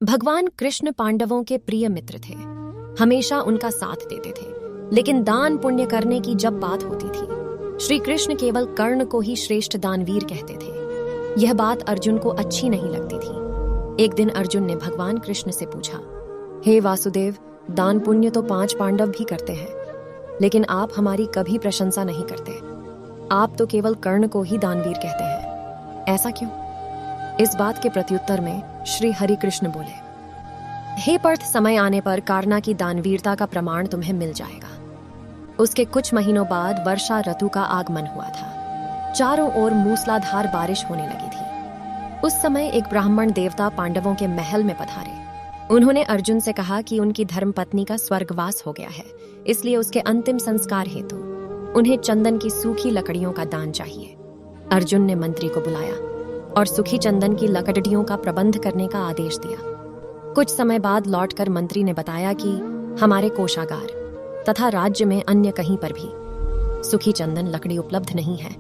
भगवान कृष्ण पांडवों के प्रिय मित्र थे, हमेशा उनका साथ देते थे। लेकिन दान पुण्य करने की जब बात होती थी, श्री कृष्ण केवल कर्ण को ही श्रेष्ठ दानवीर कहते थे। यह बात अर्जुन को अच्छी नहीं लगती थी। एक दिन अर्जुन ने भगवान कृष्ण से पूछा, हे वासुदेव, दान पुण्य तो 5 पांडव भी करते हैं, लेकिन आप हमारी कभी प्रशंसा नहीं करते। आप तो केवल कर्ण को ही दानवीर कहते हैं, ऐसा क्यों? इस बात के प्रत्युत्तर में श्री हरि कृष्ण बोले, हे पार्थ, समय आने पर कारना की दानवीरता का प्रमाण तुम्हें मिल जाएगा। उसके कुछ महीनों बाद वर्षा ऋतु का आगमन हुआ था। चारों ओर मूसलाधार बारिश होने लगी थी। उस समय एक ब्राह्मण देवता पांडवों के महल में पधारे। उन्होंने अर्जुन से कहा कि उनकी धर्मपत्नी का स्वर्गवास हो गया है, इसलिए उसके अंतिम संस्कार हेतु उन्हें चंदन की सूखी लकड़ियों का दान चाहिए। अर्जुन ने मंत्री को बुलाया और सूखी चंदन की लकड़ियों का प्रबंध करने का आदेश दिया। कुछ समय बाद लौटकर मंत्री ने बताया कि हमारे कोषागार तथा राज्य में अन्य कहीं पर भी सूखी चंदन लकड़ी उपलब्ध नहीं है।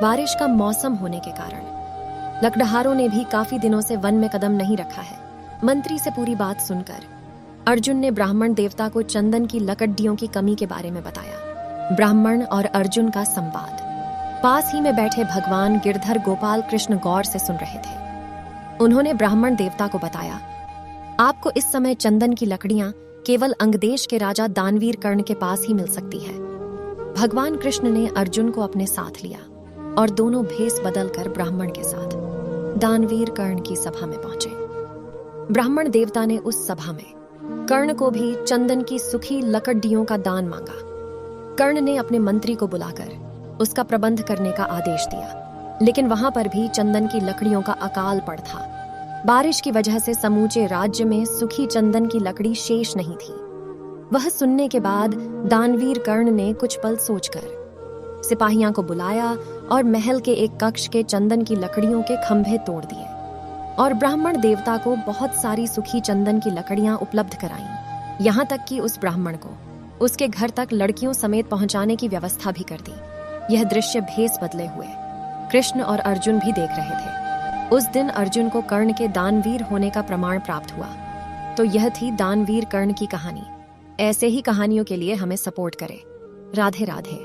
बारिश का मौसम होने के कारण लकड़हारों ने भी काफी दिनों से वन में कदम नहीं रखा है। मंत्री से पूरी बात सुनकर अर्जुन ने ब्राह्मण देवता को चंदन की लकड़ियों की कमी के बारे में बताया। ब्राह्मण और अर्जुन का संवाद पास ही में बैठे भगवान गिरधर गोपाल कृष्ण गौर से सुन रहे थे। उन्होंने ब्राह्मण देवता को बताया, आपको इस समय चंदन की लकड़ियां केवल अंगदेश के राजा दानवीर कर्ण के पास ही मिल सकती है। भगवान कृष्ण ने अर्जुन को अपने साथ लिया और दोनों भेष बदलकर ब्राह्मण के साथ दानवीर कर्ण की सभा में पहुंचे। ब्राह्मण देवता ने उस सभा में कर्ण को भी चंदन की सूखी लकड़ियों का दान मांगा। कर्ण ने अपने मंत्री को बुलाकर उसका प्रबंध करने का आदेश दिया, लेकिन वहां पर भी चंदन की लकड़ियों का अकाल पड़ था। बारिश की वजह से समूचे राज्य में सूखी चंदन की लकड़ी शेष नहीं थी। वह सुनने के बाद दानवीर कर्ण ने कुछ पल सोचकर सिपाहियों को बुलाया और महल के एक कक्ष के चंदन की लकड़ियों के खंभे तोड़ दिए और ब्राह्मण देवता को बहुत सारी सूखी चंदन की लकड़ियां उपलब्ध कराईं। यहाँ तक कि उस ब्राह्मण को उसके घर तक लड़कियों समेत पहुंचाने की व्यवस्था भी कर दी। यह दृश्य भेष बदले हुए कृष्ण और अर्जुन भी देख रहे थे। उस दिन अर्जुन को कर्ण के दानवीर होने का प्रमाण प्राप्त हुआ। तो यह थी दानवीर कर्ण की कहानी। ऐसे ही कहानियों के लिए हमें सपोर्ट करें। राधे राधे।